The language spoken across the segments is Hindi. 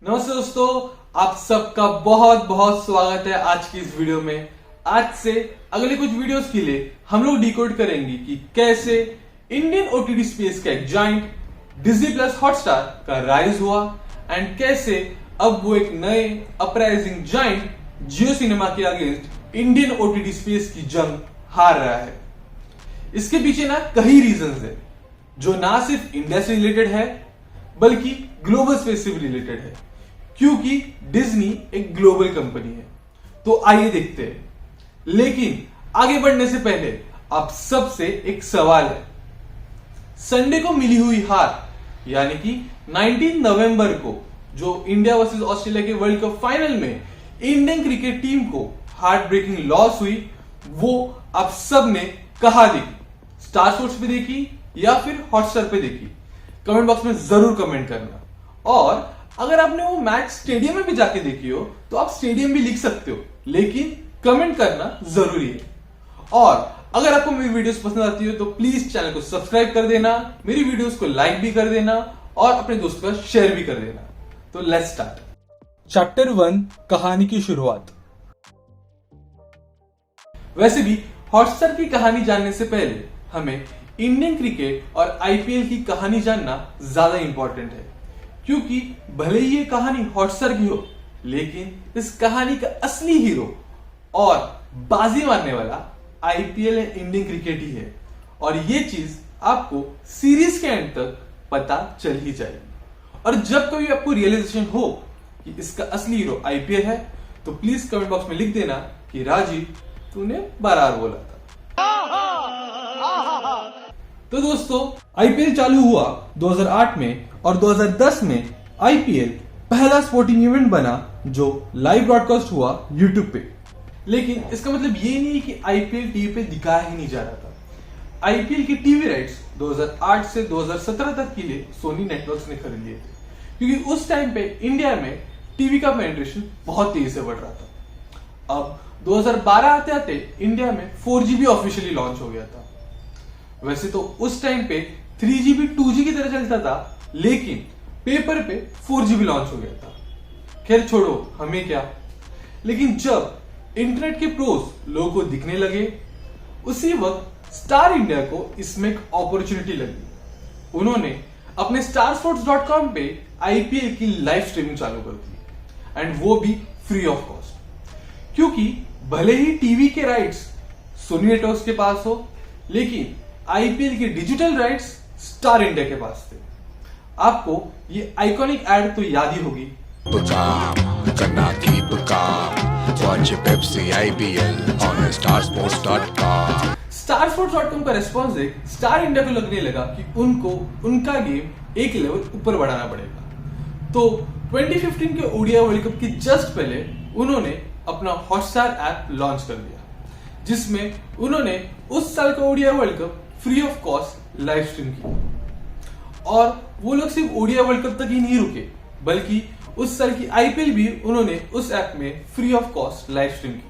नमस्ते दोस्तों, आप सबका बहुत बहुत स्वागत है आज की इस वीडियो में। आज से अगले कुछ वीडियोस के लिए हम लोग डिकोड करेंगे कि कैसे इंडियन ओटीटी स्पेस का एक जाइंट डिज्नी प्लस हॉटस्टार का राइज हुआ एंड कैसे अब वो एक नए अपराइजिंग जाइंट जियो सिनेमा के अगेंस्ट इंडियन ओटीटी स्पेस की जंग हार रहा है। इसके पीछे ना कई रीजंस है जो ना सिर्फ इंडिया से रिलेटेड है बल्कि ग्लोबल स्पेस से भी रिलेटेड है, क्योंकि डिज्नी एक ग्लोबल कंपनी है। तो आइए देखते हैं। लेकिन आगे बढ़ने से पहले आप सबसे एक सवाल है। संडे को मिली हुई हार यानी कि 19 नवंबर को जो इंडिया वर्सेस ऑस्ट्रेलिया के वर्ल्ड कप फाइनल में इंडियन क्रिकेट टीम को हार्ट ब्रेकिंग लॉस हुई, वो आप सब ने कहां देखी? स्टार स्पोर्ट्स पे देखी या फिर हॉटस्टार पे देखी? कमेंट बॉक्स में जरूर कमेंट करना। और अगर आपने वो मैच स्टेडियम में भी जाके देखी हो तो आप स्टेडियम भी लिख सकते हो, लेकिन कमेंट करना जरूरी है। और अगर आपको मेरी वीडियोस पसंद आती हो तो प्लीज चैनल को सब्सक्राइब कर देना, मेरी वीडियोस को लाइक भी कर देना और अपने दोस्तों का शेयर भी कर देना। तो लेट्स स्टार्ट। चैप्टर 1, कहानी की शुरुआत। वैसे भी हॉटस्टार की कहानी जानने से पहले हमें इंडियन क्रिकेट और आईपीएल की कहानी जानना ज्यादा इंपॉर्टेंट है, क्योंकि भले ही ये कहानी हॉटस्टार की हो, लेकिन इस कहानी का असली हीरो और बाजी मारने वाला आईपीएल एंड इंडियन क्रिकेट ही है। और ये चीज आपको सीरीज के एंड तक पता चल ही जाएगी। और जब कभी आपको रियलाइजेशन हो कि इसका असली हीरो आईपीएल है तो प्लीज कमेंट बॉक्स में लिख देना कि राजीव तूने बराबर बोला था। तो दोस्तों, आईपीएल चालू हुआ 2008 में और 2010 में आईपीएल पहला स्पोर्टिंग इवेंट बना जो लाइव ब्रॉडकास्ट हुआ यूट्यूब पे। लेकिन इसका मतलब ये नहीं कि आईपीएल टीवी पे दिखाया ही नहीं जा रहा था। आईपीएल की टीवी राइट्स 2008 से 2017 तक के लिए सोनी नेटवर्क्स ने खरीद लिए थे, क्योंकि उस टाइम पे इंडिया में टीवी का पेनिट्रेशन बहुत तेजी से बढ़ रहा था। अब 2012 आते आते इंडिया में 4G भी ऑफिशियली लॉन्च हो गया था। वैसे तो उस टाइम पे 3G भी 2G की तरह चलता था, लेकिन पेपर पे 4G भी लॉन्च हो गया था। खैर छोड़ो, हमें क्या। लेकिन जब इंटरनेट के प्रोस लोगों को दिखने लगे, उसी वक्त स्टार इंडिया को इसमें एक अपॉर्चुनिटी लगी। उन्होंने अपने starsports.com पे आईपीएल की लाइव स्ट्रीमिंग चालू कर दी, एंड वो भी फ्री ऑफ कॉस्ट। क्योंकि भले ही टीवी के राइट्स सोनी नेटवर्क्स के पास हो, लेकिन आईपीएल के डिजिटल राइट्स स्टार इंडिया के पास थे। आपको ये आइकॉनिक एड तो याद ही होगी। starsports.com का रेस्पॉन्स देख स्टार इंडिया को लगने लगा कि उनको उनका गेम एक लेवल ऊपर बढ़ाना पड़ेगा। तो 2015 के ओडीआई वर्ल्ड कप के जस्ट पहले उन्होंने अपना हॉटस्टार ऐप लॉन्च कर दिया, जिसमें उन्होंने उस साल का ODI world cup free of cost live stream की। और वो लोग सिर्फ ओडीआई वर्ल्ड कप तक ही नहीं रुके, बल्कि उस साल की आईपीएल भी उन्होंने उस ऐप में free of cost live stream की,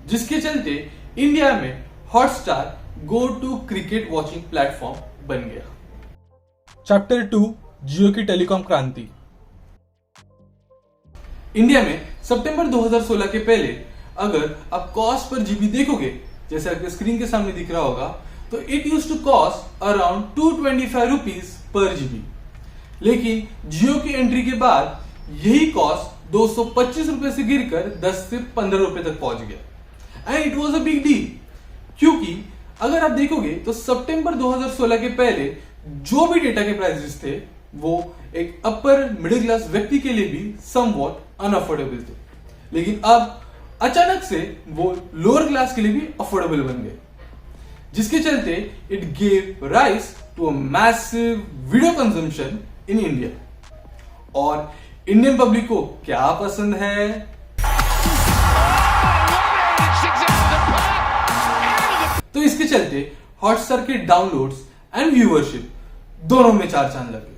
जिसके चलते इंडिया में Hotstar go to cricket watching platform बन गया। चैप्टर 2, जियो की टेलीकॉम क्रांति। इंडिया में सितंबर 2016 के पहले अगर आप कॉस्ट पर जीबी देखोगे, जैसे आपके स्क्रीन के सामने दिख रहा होगा, तो it used to cost around 225 rupees पर जीबी। लेकिन जियो की एंट्री के बाद यही कॉस्ट 225 रुपए से गिरकर 10 से 15 रुपए तक पहुंच गया। And it was a big deal, क्योंकि अगर आप देखोगे तो सितंबर 2016 के पहले जो भी डेटा के प्राइसेस थे वो एक अपर मिडिल क्लास व्यक्ति के लिए भी समवॉट अनअफोर्डेबल थे। लेकिन अब अचानक से वो लोअर क्लास के लिए भी अफोर्डेबल बन गए, जिसके चलते it gave rise to a massive video consumption in India. और इंडियन पब्लिक को क्या पसंद है? तो इसके चलते हॉटस्टार के डाउनलोड्स एंड व्यूअरशिप दोनों में चार चांद लग गए।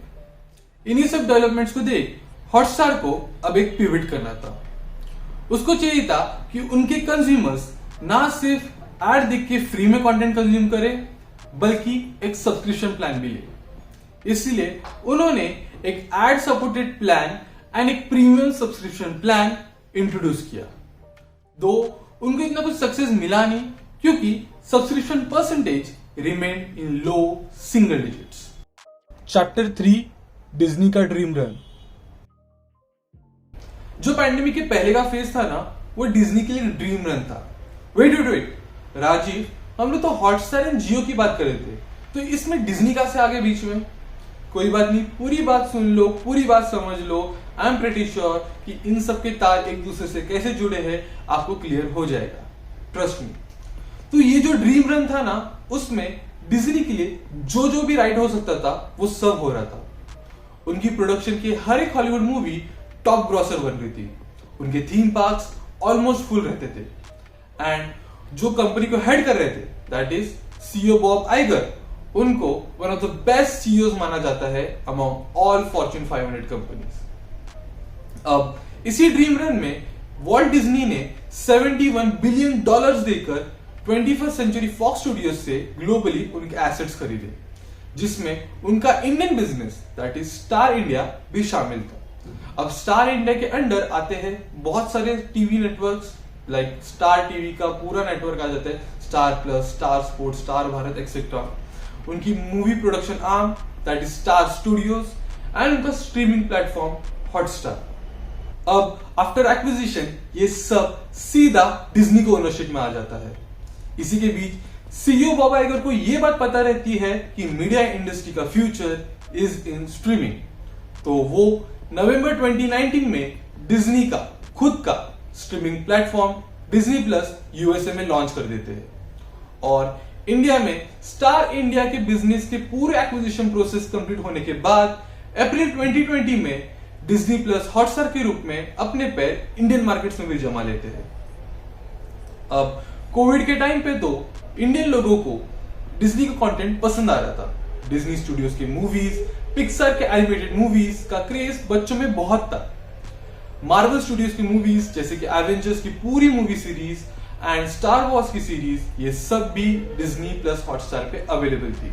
इन्हीं सब डेवलपमेंट्स को देख हॉटस्टार को अब एक पिवट करना था। उसको चाहिए था कि उनके कंज्यूमर्स ना सिर्फ ऐड देख के फ्री में कंटेंट कंज्यूम करें, बल्कि एक सब्सक्रिप्शन प्लान भी ले। इसलिए उन्होंने एक एड सपोर्टेड प्लान एंड एक प्रीमियम सब्सक्रिप्शन प्लान इंट्रोड्यूस किया। दो उनको इतना कुछ सक्सेस मिला नहीं क्योंकि subscription percentage remain in low single digits. Chapter 3 Disney का ड्रीम रन। जो पैंडेमिक के पहले का फेज था ना, वो डिज्नी के लिए ड्रीम रन था। वेट राजीव, हम लोग तो हॉटस्टार एंड जियो की बात कर रहे थे, तो इसमें डिज्नी का से आगे बीच में? कोई बात नहीं, पूरी बात सुन लो, पूरी बात समझ लो। आई एम प्रीटी श्योर कि इन सब के तार एक दूसरे से कैसे जुड़े हैं आपको क्लियर हो जाएगा, ट्रस्ट मी। तो ये जो ड्रीम रन था ना, उसमें डिज्नी के लिए जो भी राइट हो सकता था वो सब हो रहा था। उनकी प्रोडक्शन की हर एक हॉलीवुड मूवी टॉप ग्रॉसर बन रही थी, उनके थीम पार्क्स ऑलमोस्ट फुल रहते थे, एंड जो कंपनी को हेड कर रहे थे that is CEO Bob Iger, उनको one of the best CEOs माना जाता है अमंग ऑल फॉर्च्यून 500 कंपनीज। अब इसी ड्रीम रन में वॉल्ट डिज्नी ने $71 बिलियन देकर 21st सेंचुरी फॉक्स स्टूडियोज से ग्लोबली उनके एसेट्स खरीदे, जिसमें उनका Indian business that is star India भी शामिल था। अब स्टार इंडिया के अंडर आते हैं बहुत सारे TV networks, like Star TV का पूरा नेटवर्क आ जाता है, Star Plus, Star Sports, Star Bharat etcetera. उनकी movie production arm that is Star Studios and उनका स्ट्रीमिंग प्लेटफॉर्म हॉटस्टार। अब आफ्टर एक्विजिशन ये सब सीधा डिज्नी को ओनरशिप में आ जाता है। इसी के बीच सीईओ बॉब आइगर को यह बात पता रहती है कि मीडिया इंडस्ट्री का फ्यूचर इज इन स्ट्रीमिंग, तो वो नवंबर 2019 में डिज्नी का खुद का streaming platform Disney plus USA में लॉन्च कर देते हैं, और इंडिया में स्टार इंडिया के बिजनेस के पूरे एक्विजिशन प्रोसेस कंप्लीट होने के बाद अप्रैल 2020 में डिज्नी प्लस हॉटस्टार के रूप में अपने पैर इंडियन मार्केट्स में भी जमा लेते हैं। अब कोविड के टाइम पे तो इंडियन लोगों को डिज्नी का कंटेंट पसंद आ रहा था। डिज्नी स्टूडियोज के मूवीज, पिक्सर के एनिमेटेड मूवीज का क्रेज बच्चों में बहुत था। मार्वल स्टूडियोज की मूवीज जैसे कि एवेंजर्स की पूरी movie series and star Wars की सीरीज, ये सब भी डिज्नी प्लस हॉटस्टार पे अवेलेबल थी,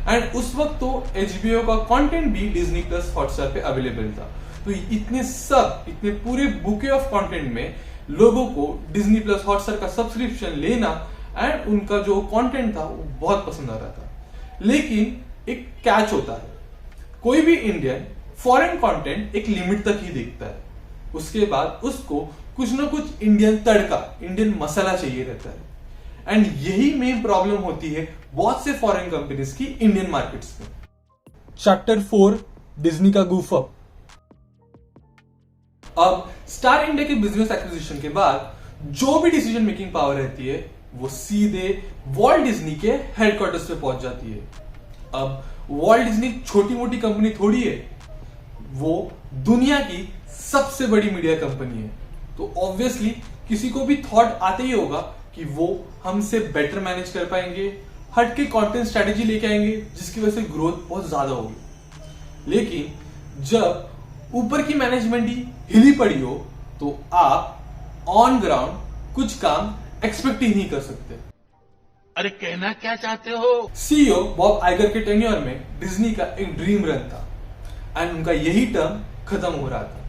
एंड उस वक्त तो HBO का कंटेंट भी डिज्नी प्लस हॉटस्टार पे अवेलेबल था। तो इतने पूरे बुके ऑफ कंटेंट में लोगों को डिज्नी प्लस हॉटस्टार का सब्सक्रिप्शन लेना एंड उनका जो कंटेंट था वो बहुत पसंद आ रहा था। लेकिन एक कैच होता है, कोई भी इंडियन फॉरेन कंटेंट एक लिमिट तक ही देखता है, उसके बाद उसको कुछ ना कुछ इंडियन तड़का, इंडियन मसाला चाहिए रहता है, एंड यही मेन प्रॉब्लम होती है बहुत से फॉरेन कंपनीज की इंडियन मार्केट्स में। चैप्टर 4 डिज्नी का गूफ अप। अब स्टार इंडिया के बिजनेस एक्विजिशन के बाद जो भी डिसीजन मेकिंग पावर रहती है वो सीधे वॉल्ट डिज्नी के हेडक्वार्टर्स पे पहुंच जाती है। अब वॉल्ट डिज्नी छोटी मोटी कंपनी थोड़ी है, वो दुनिया की सबसे बड़ी मीडिया कंपनी है, तो ऑब्वियसली किसी को भी थॉट आते ही होगा कि वो हमसे बेटर मैनेज कर पाएंगे, हटके कंटेंट स्ट्रेटेजी लेके आएंगे जिसकी वजह से ग्रोथ बहुत ज्यादा होगी। लेकिन जब ऊपर की मैनेजमेंट ही हिली पड़ी हो तो आप ऑन ग्राउंड कुछ काम एक्सपेक्ट ही नहीं कर सकते। अरे कहना क्या चाहते हो? सीईओ बॉब आइगर के टेन्योर में डिज्नी का एक ड्रीम रन था एंड उनका यही टर्म खत्म हो रहा था,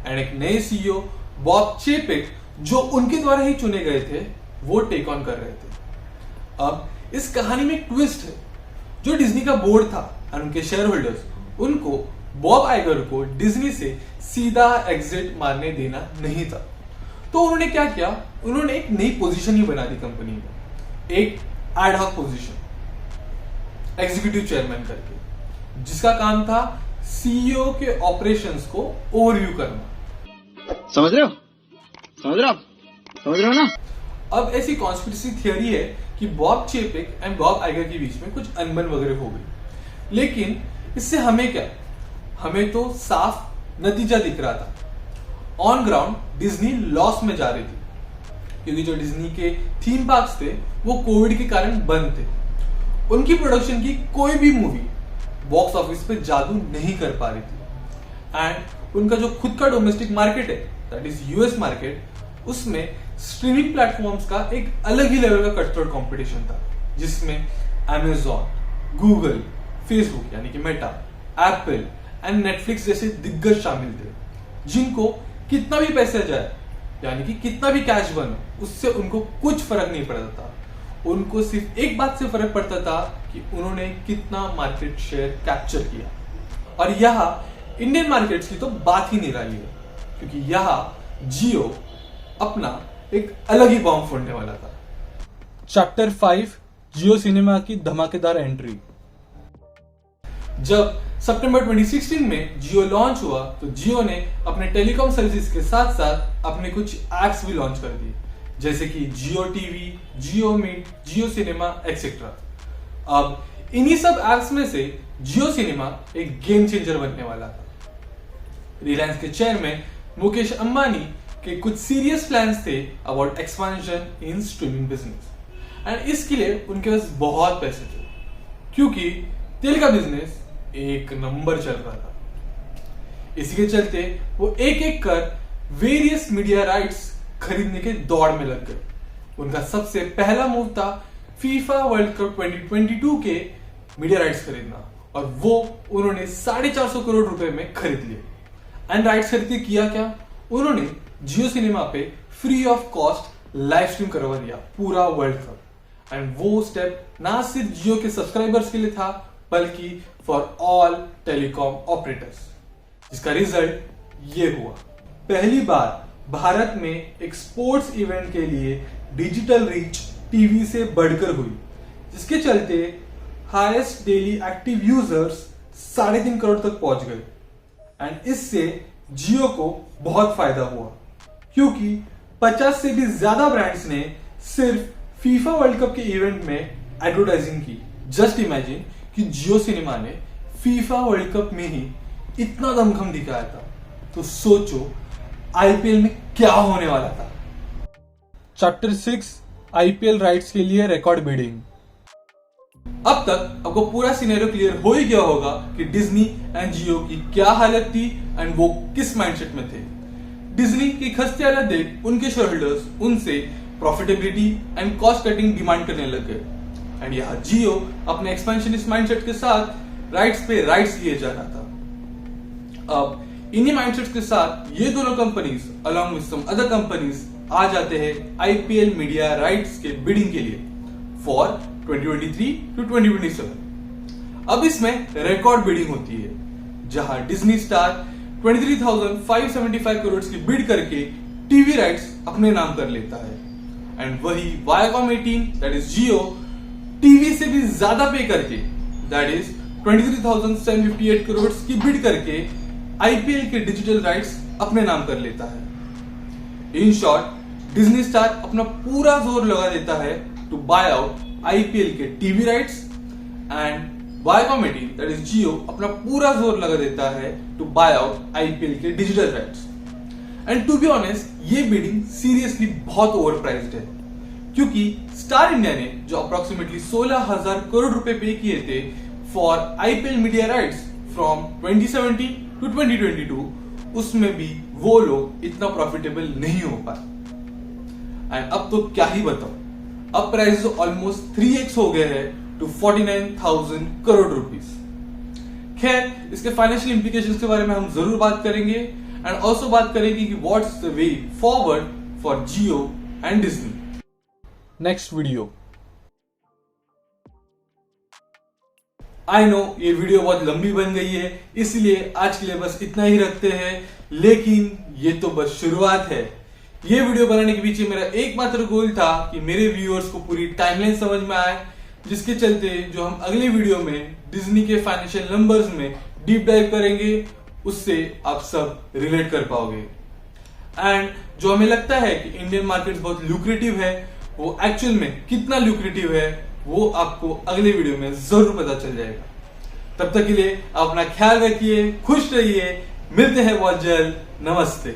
एंड एक नए सीईओ बॉब चेपेक जो उनके द्वारा ही चुने गए थे वो टेक ऑन कर रहे थे। अब इस कहानी में एक ट्विस्ट है, जो डिज्नी का बोर्ड था और उनके शेयर होल्डर्स, उनको बॉब आइगर को डिज्नी से सीधा एग्जिट मारने देना नहीं था, तो उन्होंने क्या किया, उन्होंने एक नई पोजीशन ही बना दी कंपनी में, एक ad hoc position, executive chairman करके, जिसका काम था सीईओ के ऑपरेशंस को ओवरव्यू करना। समझ रहे हो ना? अब ऐसी कॉन्स्पिरेसी थियरी है कि बॉब चेपेक एंड बॉब आइगर के बीच में कुछ अनबन वगैरह हो गई, लेकिन इससे हमें क्या, हमें तो साफ नतीजा दिख रहा था। ऑन ग्राउंड डिज्नी लॉस में जा रही थी, क्योंकि जो डिज्नी के थीम पार्क्स थे वो कोविड के कारण बंद थे। उनकी प्रोडक्शन की कोई भी मूवी बॉक्स ऑफिस पे जादू नहीं कर पा रही थी, एंड उनका जो खुद का डोमेस्टिक मार्केट है दैट इज यूएस मार्केट, उसमें स्ट्रीमिंग प्लेटफॉर्म्स का एक अलग ही लेवल का कटथ्रोट कंपटीशन था, जिसमें अमेजॉन, गूगल, फेसबुक यानी कि मेटा, एप्पल एंड नेटफ्लिक्स जैसे दिग्गज शामिल थे, जिनको कितना भी पैसा जाए, यानी कि कितना भी कैश बने, उससे उनको कुछ फर्क नहीं पड़ता था। उनको सिर्फ एक बात से फर्क पड़ता था कि उन्होंने कितना मार्केट शेयर कैप्चर किया। और यहाँ इंडियन मार्केट्स की तो बात ही नहीं रही है, क्योंकि यहाँ जियो अपना एक अलग ही बॉम्ब फोड़ने वाला था। चैप्टर 5, जियो सिनेमा की धमाकेदार एंट्री। जब सितंबर 2016 में जियो लॉन्च हुआ तो जियो ने अपने टेलीकॉम सर्विसेज के साथ साथ अपने कुछ एप्स भी लॉन्च कर दिए, जैसे कि जियो टीवी, जियो मीट, जियो सिनेमा एक्सेट्रा। अब इन्हीं सब एप्स में से जियो सिनेमा एक गेम चेंजर बनने वाला था। रिलायंस के चेयरमैन मुकेश अंबानी के कुछ सीरियस प्लान्स थे about expansion in streaming business, and इसके लिए उनके पास बहुत पैसे थे, क्योंकि तेल का बिजनेस एक नंबर चल रहा था। इसी के चलते वो एक एक कर वेरियस मीडिया राइट्स खरीदने के दौड़ में लग गए। उनका सबसे पहला मूव था फीफा वर्ल्ड कप 2022 के मीडिया राइट्स खरीदना, और वो उन्होंने 450 करोड़ रुपए में खरीद लिए। एंड राइट्स खरीद के किया क्या, उन्होंने जियो सिनेमा पे free of cost live stream करवा दिया पूरा वर्ल्ड कप। एंड वो स्टेप ना सिर्फ जियो के सब्सक्राइबर्स के लिए था, बल्कि फॉर ऑल टेलीकॉम ऑपरेटर्स, जिसका रिजल्ट ये हुआ। पहली बार भारत में एक स्पोर्ट्स इवेंट के लिए डिजिटल रीच टीवी से बढ़कर हुई, जिसके चलते highest daily active users 3.5 crore तक पहुंच गए। एंड इससे जियो को बहुत फायदा हुआ, क्योंकि 50 से भी ज्यादा ब्रांड्स ने सिर्फ फीफा वर्ल्ड कप के इवेंट में एडवर्टाइजिंग की। जस्ट इमेजिन कि जियो सिनेमा ने फीफा वर्ल्ड कप में ही इतना दमखम दिखाया था, तो सोचो आईपीएल में क्या होने वाला था। चैप्टर 6, आईपीएल राइट्स के लिए रिकॉर्ड बिडिंग। अब तक आपको पूरा सिनेरियो क्लियर हो ही गया होगा कि डिज्नी एंड जियो की क्या हालत थी एंड वो किस माइंडसेट में थे। डिज्नी की खस्ती हालत देख उनके शेयरहोल्डर्स उनसे profitability and cost cutting demand करने लग गए। एंड यहाँ जियो अपने एक्सपेंशनिस्ट माइंडसेट के साथ राइट्स पे राइट्स लिए जा रहा था। अब इन्हीं माइंडसेट के साथ ये दोनों companies along with some other companies आ जाते हैं आईपीएल मीडिया राइट्स के बिडिंग के लिए फॉर 2023 to 2027। अब इसमें रिकॉर्ड बिडिंग होती है, जहां डिज्नी स्टार 23,575 करोड़ की बिड करके टीवी राइट्स अपने नाम कर लेता है। एंड वही Viacom 18 that is Jio TV से भी ज्यादा पे करके दैट इज 23,758 करोड़ की बिड करके आईपीएल के डिजिटल राइट्स अपने नाम कर लेता है। इन शॉर्ट, डिज्नी स्टार अपना पूरा जोर लगा देता है टू बाय आउट आईपीएल के TV rights, and Viacom 18 that is Jio अपना पूरा जोर लगा देता है टू बाय आउट आईपीएल के digital rights. And to be honest, ये बिडिंग सीरियसली बहुत ओवर प्राइस्ड है, क्योंकि स्टार इंडिया ने जो अप्रोक्सीमेटली 16,000 करोड़ रुपए पे किए थे for IPL media rights from 2017 to 2022, उसमें भी वो लोग इतना प्रॉफिटेबल नहीं हो पाए। एंड अब तो क्या ही बताओ, अब प्राइस ऑलमोस्ट 3x हो गए हैं टू 49,000 करोड़ रुपीस। खैर, इसके फाइनेंशियल इंप्लीकेशंस के बारे में हम जरूर बात करेंगे, एंड ऑल्सो बात करेंगे कि what's the way forward for Jio and Disney. Next video. I know ये वीडियो बहुत लंबी बन गई है, इसलिए आज के लिए बस इतना ही रखते हैं, लेकिन ये तो बस शुरुआत है। ये वीडियो बनाने के पीछे मेरा एकमात्र गोल था कि मेरे व्यूअर्स को पूरी टाइमलाइन समझ में आए, जिसके चलते जो हम अगले वीडियो में डिज्नी के फाइनेंशियल नंबर्स में डीप डाइव करेंगे, उससे आप सब रिलेट कर पाओगे। एंड जो हमें लगता है कि इंडियन मार्केट बहुत लुक्रेटिव है, वो एक्चुअल में कितना लुक्रेटिव है वो आपको अगले वीडियो में जरूर पता चल जाएगा। तब तक के लिए अपना ख्याल रखिए, खुश रहिए, मिलते हैं बहुत जल्द। नमस्ते।